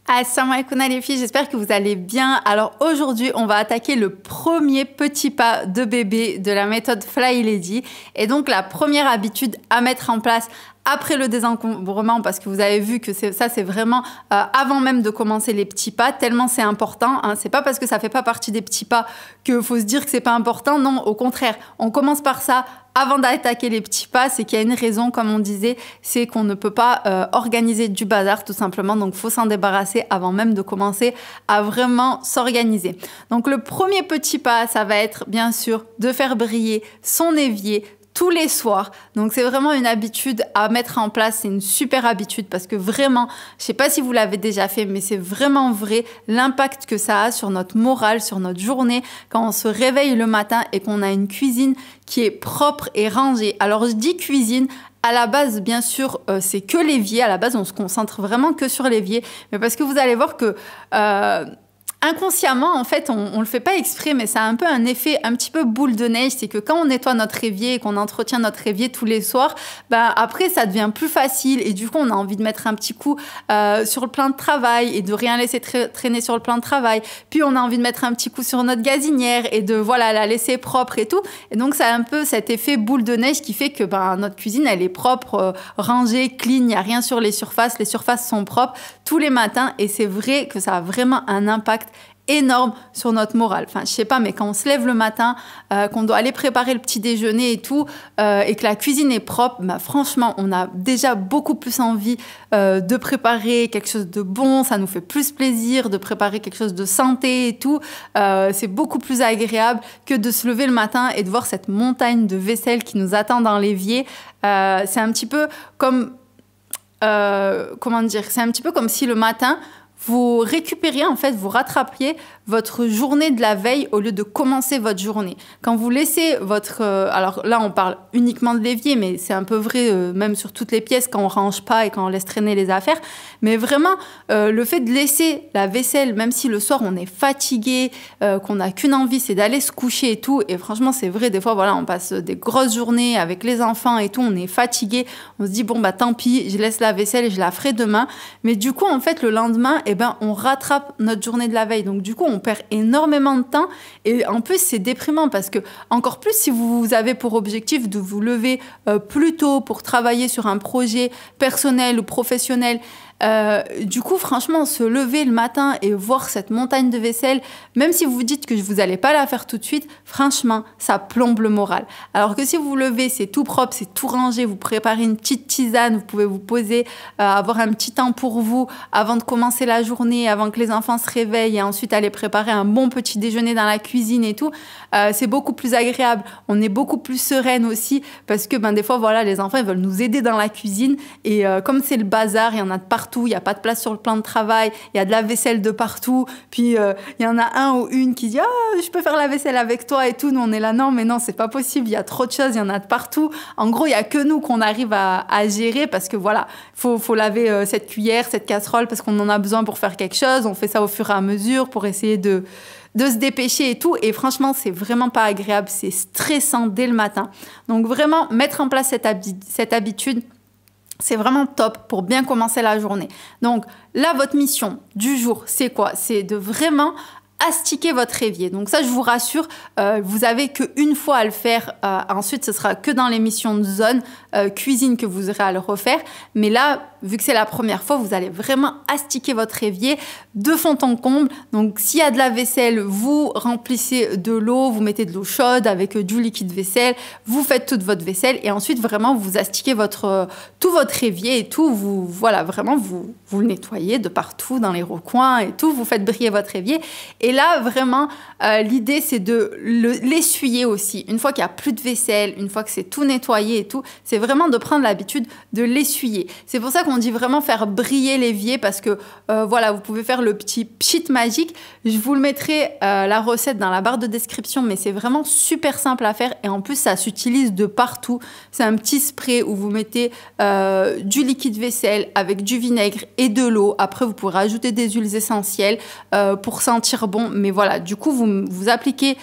Assalamu alaikum les filles, j'espère que vous allez bien. Alors aujourd'hui, on va attaquer le premier petit pas de bébé de la méthode Fly Lady. Et donc la première habitude à mettre en place après le désencombrement, parce que vous avez vu que ça c'est vraiment avant même de commencer les petits pas, tellement c'est important. Hein. C'est pas parce que ça fait pas partie des petits pas qu'il faut se dire que c'est pas important. Non, au contraire, on commence par ça avant d'attaquer les petits pas. C'est qu'il y a une raison, comme on disait, c'est qu'on ne peut pas organiser du bazar tout simplement. Donc faut s'en débarrasser avant même de commencer à vraiment s'organiser. Donc le premier petit pas, ça va être bien sûr de faire briller son évier tous les soirs. Donc c'est vraiment une habitude à mettre en place, c'est une super habitude parce que vraiment, je sais pas si vous l'avez déjà fait, mais c'est vraiment vrai l'impact que ça a sur notre morale, sur notre journée, quand on se réveille le matin et qu'on a une cuisine qui est propre et rangée. Alors je dis cuisine, à la base, bien sûr, c'est que l'évier. À la base, on se concentre vraiment que sur l'évier, mais parce que vous allez voir que inconsciemment, en fait, on le fait pas exprès, mais ça a un peu un effet un petit peu boule de neige. C'est que quand on nettoie notre évier et qu'on entretient notre évier tous les soirs, bah, après, ça devient plus facile. Et du coup, on a envie de mettre un petit coup sur le plan de travail et de rien laisser traîner sur le plan de travail. Puis, on a envie de mettre un petit coup sur notre gazinière et de voilà, la laisser propre et tout. Et donc, ça a un peu cet effet boule de neige qui fait que bah, notre cuisine, elle est propre, rangée, clean. Il n'y a rien sur les surfaces. Les surfaces sont propres tous les matins. Et c'est vrai que ça a vraiment un impact énorme sur notre morale. Enfin, je sais pas, mais quand on se lève le matin, qu'on doit aller préparer le petit déjeuner et tout, et que la cuisine est propre, bah, franchement, on a déjà beaucoup plus envie de préparer quelque chose de bon, ça nous fait plus plaisir de préparer quelque chose de santé et tout. C'est beaucoup plus agréable que de se lever le matin et de voir cette montagne de vaisselle qui nous attend dans l'évier. C'est un petit peu comme... comment dire, c'est un petit peu comme si le matin, vous récupériez, en fait, vous rattrapiez votre journée de la veille au lieu de commencer votre journée. Quand vous laissez votre... alors là, on parle uniquement de l'évier, mais c'est un peu vrai même sur toutes les pièces quand on range pas et quand on laisse traîner les affaires. Mais vraiment, le fait de laisser la vaisselle, même si le soir, on est fatigué, qu'on n'a qu'une envie, c'est d'aller se coucher et tout. Et franchement, c'est vrai, des fois, voilà, on passe des grosses journées avec les enfants et tout, on est fatigué. On se dit, bon, bah tant pis, je laisse la vaisselle et je la ferai demain. Mais du coup, en fait, le lendemain, eh ben, on rattrape notre journée de la veille. Donc, du coup, on perd énormément de temps. Et en plus, c'est déprimant parce que, encore plus, si vous avez pour objectif de vous lever plus tôt pour travailler sur un projet personnel ou professionnel, du coup, franchement, se lever le matin et voir cette montagne de vaisselle, même si vous vous dites que vous n'allez pas la faire tout de suite, franchement, ça plombe le moral. Alors que si vous vous levez, c'est tout propre, c'est tout rangé, vous préparez une petite tisane, vous pouvez vous poser, avoir un petit temps pour vous avant de commencer la journée, avant que les enfants se réveillent et ensuite aller préparer un bon petit déjeuner dans la cuisine et tout, c'est beaucoup plus agréable. On est beaucoup plus sereine aussi parce que ben, des fois, voilà, les enfants ils veulent nous aider dans la cuisine et comme c'est le bazar, il y en a de partout. Il n'y a pas de place sur le plan de travail, il y a de la vaisselle de partout, puis il y en a un ou une qui dit « Ah, je peux faire la vaisselle avec toi » et tout. Nous, on est là « Non, mais non, c'est pas possible, il y a trop de choses, il y en a de partout. » En gros, il n'y a que nous qu'on arrive à gérer parce que voilà, faut laver cette cuillère, cette casserole parce qu'on en a besoin pour faire quelque chose. On fait ça au fur et à mesure pour essayer de se dépêcher et tout. Et franchement, c'est vraiment pas agréable, c'est stressant dès le matin. Donc vraiment, mettre en place cette habitude, c'est vraiment top pour bien commencer la journée. Donc là, votre mission du jour, c'est quoi? C'est de vraiment astiquer votre évier. Donc ça, je vous rassure, vous avez qu'une fois à le faire. Ensuite, ce sera que dans l'émission de zone cuisine que vous aurez à le refaire. Mais là, vu que c'est la première fois, vous allez vraiment astiquer votre évier de fond en comble. Donc, s'il y a de la vaisselle, vous remplissez de l'eau, vous mettez de l'eau chaude avec du liquide vaisselle, vous faites toute votre vaisselle et ensuite, vraiment, vous astiquez tout votre évier et tout. Voilà, vraiment, vous le nettoyez de partout, dans les recoins et tout. Vous faites briller votre évier. Et là, vraiment, l'idée, c'est de l'essuyer aussi. Une fois qu'il n'y a plus de vaisselle, une fois que c'est tout nettoyé et tout, c'est vraiment de prendre l'habitude de l'essuyer. C'est pour ça qu'on dit vraiment faire briller l'évier parce que, voilà, vous pouvez faire le petit pchit magique. Je vous le mettrai, la recette dans la barre de description, mais c'est vraiment super simple à faire et en plus, ça s'utilise de partout. C'est un petit spray où vous mettez du liquide vaisselle avec du vinaigre et de l'eau. Après, vous pourrez rajouter des huiles essentielles pour sentir bon. Mais voilà, du coup, vous appliquez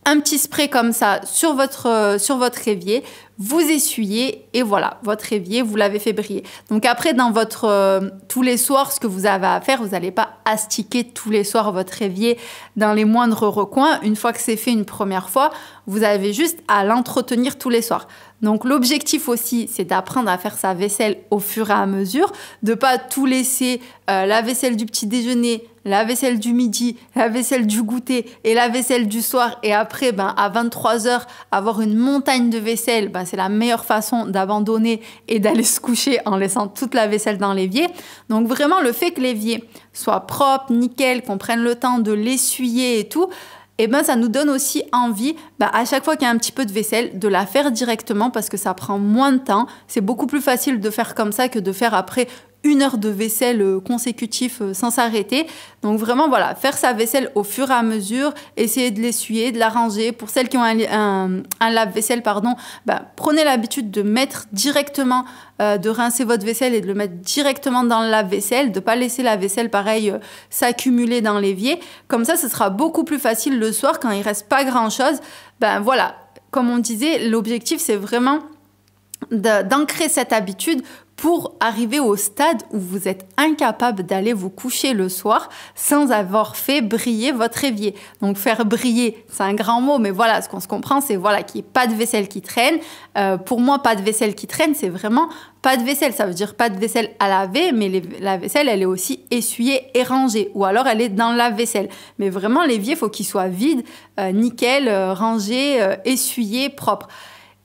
un petit spray comme ça sur votre évier. vous essuyez et voilà, votre évier, vous l'avez fait briller. Donc après, dans votre tous les soirs, ce que vous avez à faire, vous n'allez pas astiquer tous les soirs votre évier dans les moindres recoins. Une fois que c'est fait une première fois, vous avez juste à l'entretenir tous les soirs. Donc l'objectif aussi, c'est d'apprendre à faire sa vaisselle au fur et à mesure, de pas tout laisser la vaisselle du petit déjeuner, la vaisselle du midi, la vaisselle du goûter et la vaisselle du soir. Et après, à 23h, avoir une montagne de vaisselle, c'est la meilleure façon d'abandonner et d'aller se coucher en laissant toute la vaisselle dans l'évier. Donc vraiment, le fait que l'évier soit propre, nickel, qu'on prenne le temps de l'essuyer et tout, ça nous donne aussi envie, à chaque fois qu'il y a un petit peu de vaisselle, de la faire directement parce que ça prend moins de temps. C'est beaucoup plus facile de faire comme ça que de faire après 1 heure de vaisselle consécutive sans s'arrêter. Donc vraiment, voilà, faire sa vaisselle au fur et à mesure, essayer de l'essuyer, de la ranger. Pour celles qui ont un lave-vaisselle, prenez l'habitude de mettre directement, de rincer votre vaisselle et de le mettre directement dans le lave-vaisselle, de ne pas laisser la vaisselle, pareil, s'accumuler dans l'évier. Comme ça, ce sera beaucoup plus facile le soir quand il ne reste pas grand-chose. Voilà, comme on disait, l'objectif, c'est vraiment d'ancrer cette habitude pour arriver au stade où vous êtes incapable d'aller vous coucher le soir sans avoir fait briller votre évier. Donc faire briller, c'est un grand mot, mais voilà, ce qu'on se comprend, c'est voilà, qu'il n'y ait pas de vaisselle qui traîne. Pour moi, pas de vaisselle qui traîne, c'est vraiment pas de vaisselle. Ça veut dire pas de vaisselle à laver, mais la vaisselle, elle est aussi essuyée et rangée. Ou alors, elle est dans la vaisselle. Mais vraiment, l'évier, il faut qu'il soit vide, nickel, rangé, essuyé, propre.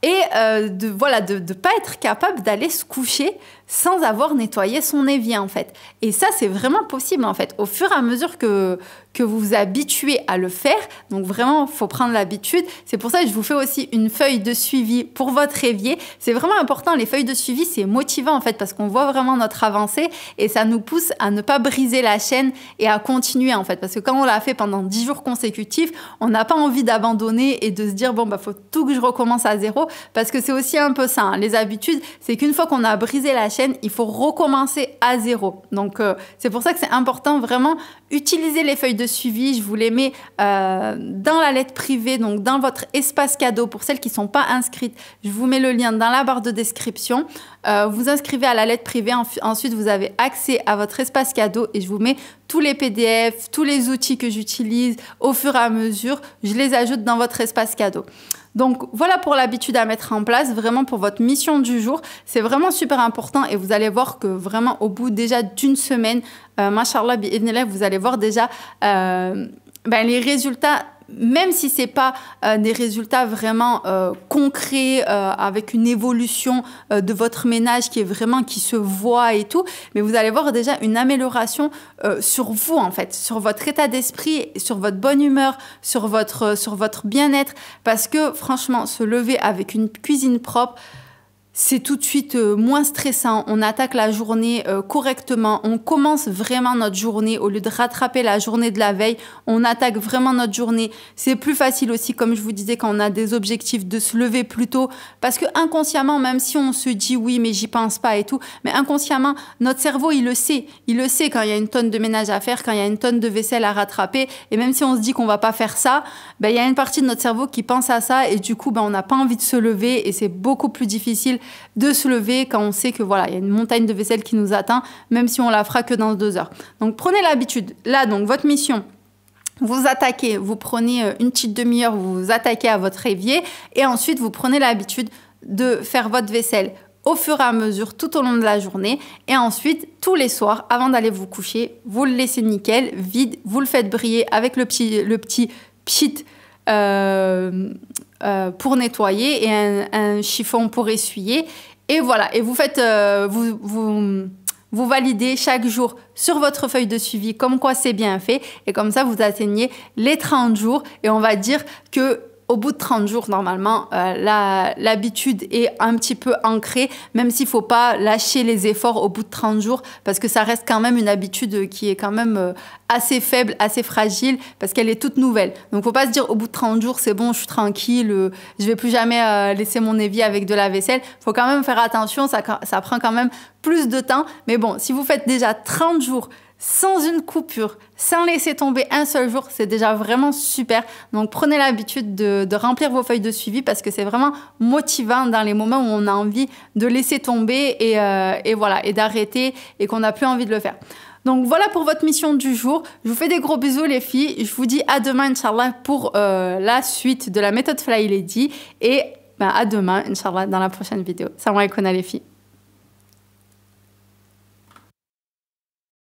Et de pas être capable d'aller se coucher sans avoir nettoyé son évier, en fait. Et ça, c'est vraiment possible, en fait. Au fur et à mesure que vous vous habituez à le faire, donc vraiment, il faut prendre l'habitude. C'est pour ça que je vous fais aussi une feuille de suivi pour votre évier. C'est vraiment important, les feuilles de suivi, c'est motivant, en fait, parce qu'on voit vraiment notre avancée et ça nous pousse à ne pas briser la chaîne et à continuer, en fait. Parce que quand on l'a fait pendant 10 jours consécutifs, on n'a pas envie d'abandonner et de se dire, faut tout que je recommence à zéro, parce que c'est aussi un peu ça, hein. Les habitudes, c'est qu'une fois qu'on a brisé la chaîne, il faut recommencer à zéro. Donc, c'est pour ça que c'est important, vraiment, utiliser les feuilles de suivi. Je vous les mets dans la lettre privée, donc dans votre espace cadeau. Pour celles qui ne sont pas inscrites, je vous mets le lien dans la barre de description. Vous inscrivez à la lettre privée. Ensuite, vous avez accès à votre espace cadeau et je vous mets tous les PDF, tous les outils que j'utilise au fur et à mesure. Je les ajoute dans votre espace cadeau. Donc, voilà pour l'habitude à mettre en place, vraiment pour votre mission du jour. C'est vraiment super important et vous allez voir que vraiment au bout déjà d'une semaine, machallah, bi'idhnillah, vous allez voir déjà les résultats, même si ce n'est pas des résultats vraiment concrets, avec une évolution de votre ménage qui se voit et tout, mais vous allez voir déjà une amélioration sur vous, en fait, sur votre état d'esprit, sur votre bonne humeur, sur votre bien-être, parce que franchement, se lever avec une cuisine propre, c'est tout de suite moins stressant, on attaque la journée correctement, on commence vraiment notre journée au lieu de rattraper la journée de la veille, on attaque vraiment notre journée. C'est plus facile aussi, comme je vous disais, quand on a des objectifs, de se lever plus tôt, parce que inconsciemment, même si on se dit oui, mais j'y pense pas et tout, mais inconsciemment, notre cerveau, il le sait quand il y a une tonne de ménage à faire, quand il y a une tonne de vaisselle à rattraper, et même si on se dit qu'on va pas faire ça, il y a une partie de notre cerveau qui pense à ça, et du coup, on n'a pas envie de se lever, et c'est beaucoup plus difficile de se lever quand on sait que voilà, il y a une montagne de vaisselle qui nous atteint, même si on la fera que dans 2 heures. Donc prenez l'habitude. Là, donc votre mission, vous attaquez, vous prenez une petite demi-heure, vous vous attaquez à votre évier et ensuite vous prenez l'habitude de faire votre vaisselle au fur et à mesure tout au long de la journée et ensuite tous les soirs avant d'aller vous coucher, vous le laissez nickel, vide, vous le faites briller avec le petit pchit pour nettoyer et un chiffon pour essuyer et voilà, et vous faites vous validez chaque jour sur votre feuille de suivi comme quoi c'est bien fait et comme ça vous atteignez les 30 jours et on va dire que au bout de 30 jours, normalement, l'habitude est un petit peu ancrée, même s'il ne faut pas lâcher les efforts au bout de 30 jours, parce que ça reste quand même une habitude qui est quand même assez faible, assez fragile, parce qu'elle est toute nouvelle. Donc, il ne faut pas se dire au bout de 30 jours, c'est bon, je suis tranquille, je ne vais plus jamais laisser mon évier avec de la vaisselle. Il faut quand même faire attention, ça prend quand même plus de temps. Mais bon, si vous faites déjà 30 jours sans une coupure, sans laisser tomber un seul jour, c'est déjà vraiment super. Donc prenez l'habitude de remplir vos feuilles de suivi parce que c'est vraiment motivant dans les moments où on a envie de laisser tomber et voilà, et d'arrêter et qu'on n'a plus envie de le faire. Donc voilà pour votre mission du jour. Je vous fais des gros bisous les filles. Je vous dis à demain Inch'Allah pour la suite de la méthode Fly Lady et à demain Inch'Allah dans la prochaine vidéo. Salam alaikum les filles.